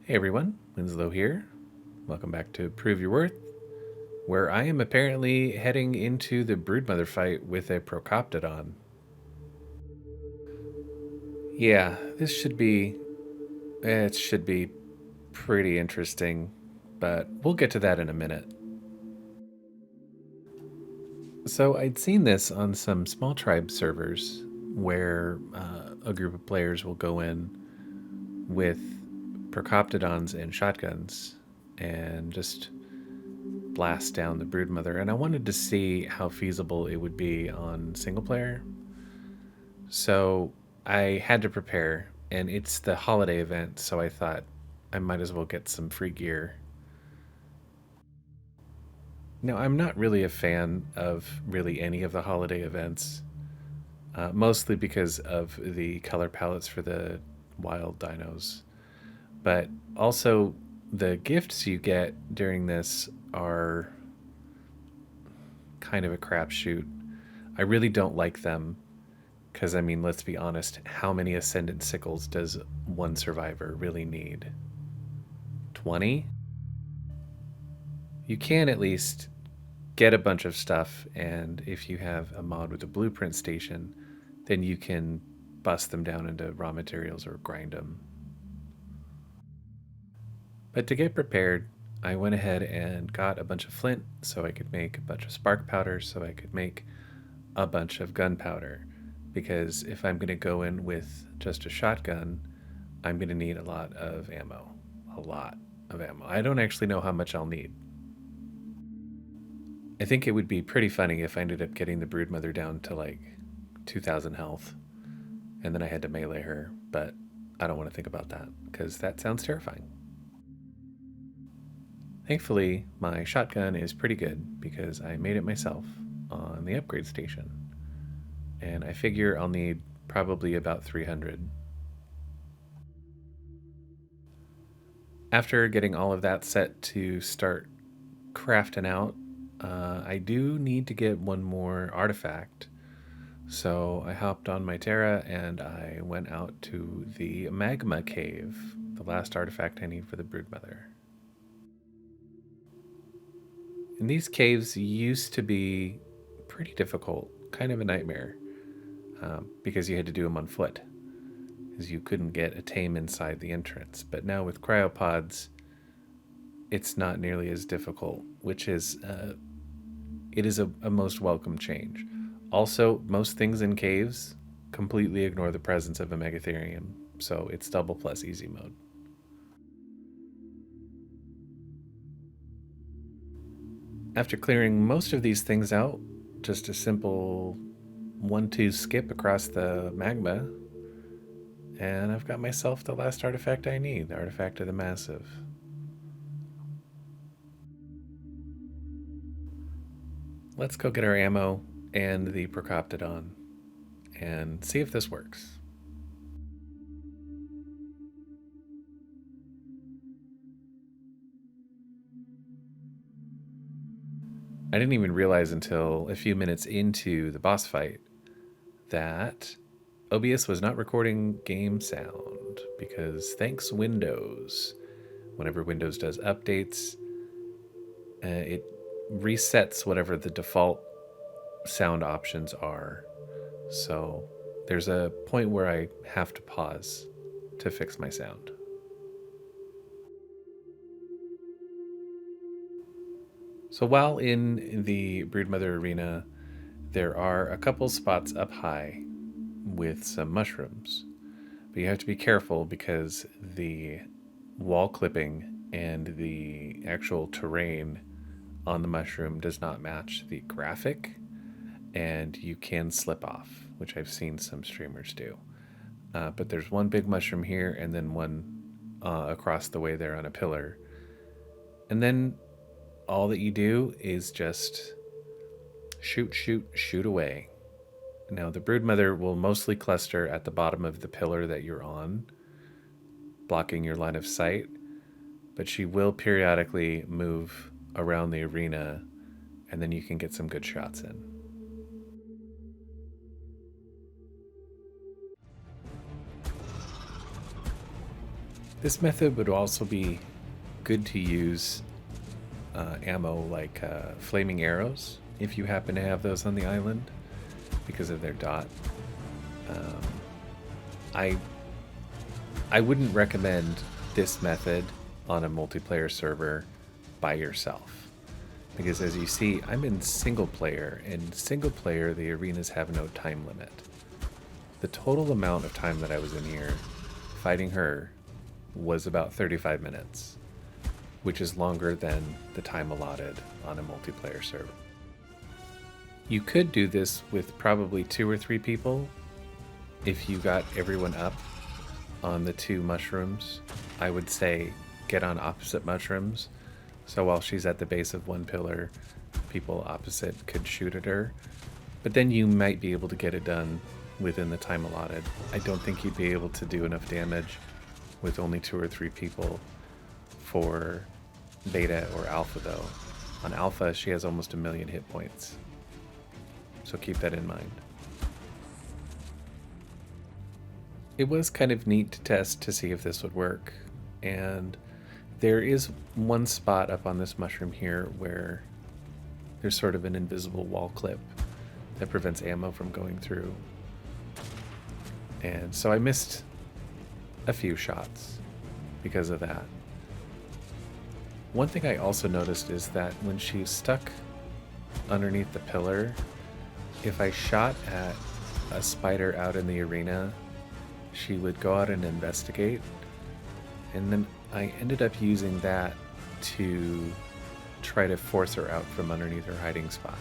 Hey everyone, Winslow here. Welcome back to Prove Your Worth, where I am apparently heading into the broodmother fight with a Procoptodon. Yeah, it should be pretty interesting, but we'll get to that in a minute. So I'd seen this on some small tribe servers where a group of players will go in with Procoptodons and shotguns and just blast down the broodmother, and I wanted to see how feasible it would be on single player. So I had to prepare, and it's the holiday event, so I thought I might as well get some free gear. Now, I'm not really a fan of really any of the holiday events, mostly because of the color palettes for the wild dinos. But also, the gifts you get during this are kind of a crapshoot. I really don't like them because, I mean, let's be honest, how many Ascendant Sickles does one survivor really need? 20? You can at least get a bunch of stuff, and if you have a mod with a blueprint station, then you can bust them down into raw materials or grind them. But to get prepared, I went ahead and got a bunch of flint so I could make a bunch of spark powder so I could make a bunch of gunpowder. Because if I'm going to go in with just a shotgun, I'm going to need a lot of ammo. A lot of ammo. I don't actually know how much I'll need. I think it would be pretty funny if I ended up getting the broodmother down to like 2,000 health and then I had to melee her, but I don't want to think about that because that sounds terrifying. Thankfully, my shotgun is pretty good because I made it myself on the upgrade station. And I figure I'll need probably about 300. After getting all of that set to start crafting out, I do need to get one more artifact. So I hopped on my Terra and I went out to the magma cave, the last artifact I need for the broodmother. And these caves used to be pretty difficult, kind of a nightmare, because you had to do them on foot, because you couldn't get a tame inside the entrance. But now with cryopods, it's not nearly as difficult, which is it is a most welcome change. Also, most things in caves completely ignore the presence of a megatherium, so it's double plus easy mode. After clearing most of these things out, just a simple 1-2 skip across the magma, and I've got myself the last artifact I need, the Artifact of the Massive. Let's go get our ammo and the Procoptodon and see if this works. I didn't even realize until a few minutes into the boss fight that OBS was not recording game sound because thanks Windows, whenever Windows does updates, it resets whatever the default sound options are. So there's a point where I have to pause to fix my sound. So while in the Broodmother arena, there are a couple spots up high with some mushrooms. But you have to be careful because the wall clipping and the actual terrain on the mushroom does not match the graphic, and you can slip off, which I've seen some streamers do. But there's one big mushroom here and then one across the way there on a pillar. And then all that you do is just shoot, shoot, shoot away. Now, the broodmother will mostly cluster at the bottom of the pillar that you're on, blocking your line of sight, but she will periodically move around the arena, and then you can get some good shots in. This method would also be good to use ammo like flaming arrows if you happen to have those on the island because of their dot. Um, I I wouldn't recommend this method on a multiplayer server by yourself because as you see, I'm in single player, and single player the arenas have no time limit. The total amount of time that I was in here fighting her was about 35 minutes, which is longer than the time allotted on a multiplayer server. You could do this with probably 2 or 3 people if you got everyone up on the 2 mushrooms. I would say get on opposite mushrooms. So while she's at the base of one pillar, people opposite could shoot at her. But then you might be able to get it done within the time allotted. I don't think you'd be able to do enough damage with only 2 or 3 people for beta or alpha though. On alpha, she has almost 1,000,000 hit points. So keep that in mind. It was kind of neat to test to see if this would work. And there is one spot up on this mushroom here where there's sort of an invisible wall clip that prevents ammo from going through. And so I missed a few shots because of that. One thing I also noticed is that when she's stuck underneath the pillar, if I shot at a spider out in the arena, she would go out and investigate. And then I ended up using that to try to force her out from underneath her hiding spot.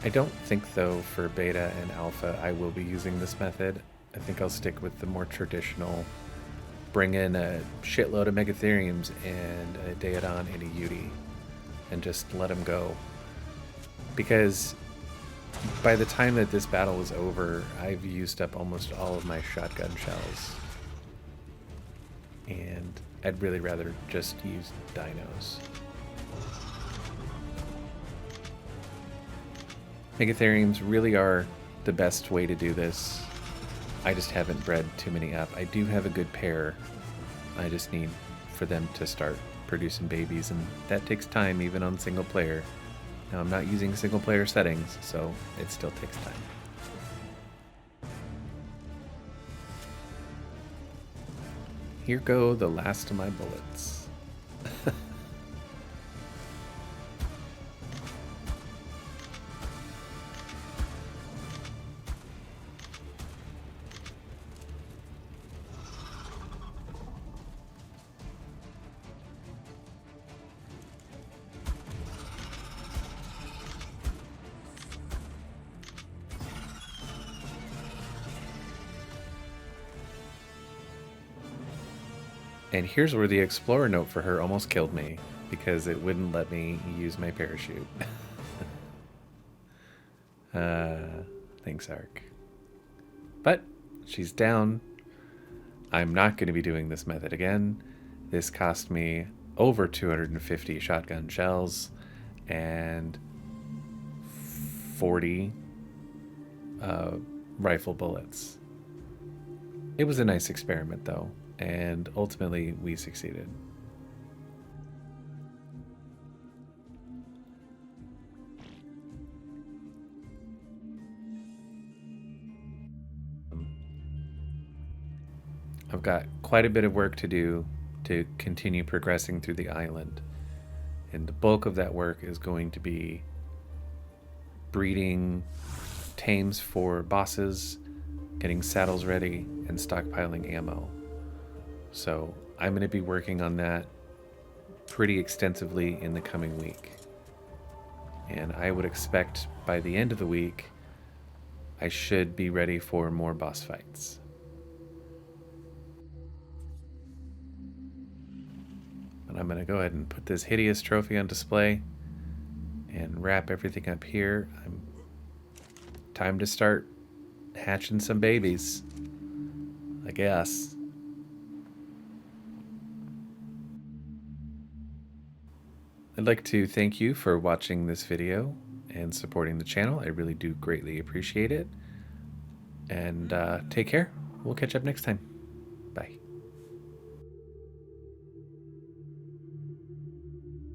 I don't think though for beta and alpha I will be using this method. I think I'll stick with the more traditional bring in a shitload of megatheriums and a Daedon and a Yudi and just let them go. Because by the time that this battle is over, I've used up almost all of my shotgun shells. And I'd really rather just use dinos. Megatheriums really are the best way to do this. I just haven't bred too many up. I do have a good pair. I just need for them to start producing babies, and that takes time even on single player. Now I'm not using single player settings, so it still takes time. Here go the last of my bullets. And here's where the explorer note for her almost killed me, because it wouldn't let me use my parachute. Thanks, Ark. But she's down. I'm not going to be doing this method again. This cost me over 250 shotgun shells and 40 rifle bullets. It was a nice experiment, though, and ultimately we succeeded. I've got quite a bit of work to do to continue progressing through the island, and the bulk of that work is going to be breeding tames for bosses, getting saddles ready, and stockpiling ammo. So I'm going to be working on that pretty extensively in the coming week. And I would expect by the end of the week, I should be ready for more boss fights. But I'm going to go ahead and put this hideous trophy on display and wrap everything up here. Time to start hatching some babies, I guess. I'd like to thank you for watching this video and supporting the channel. I really do greatly appreciate it. And take care. We'll catch up next time. Bye.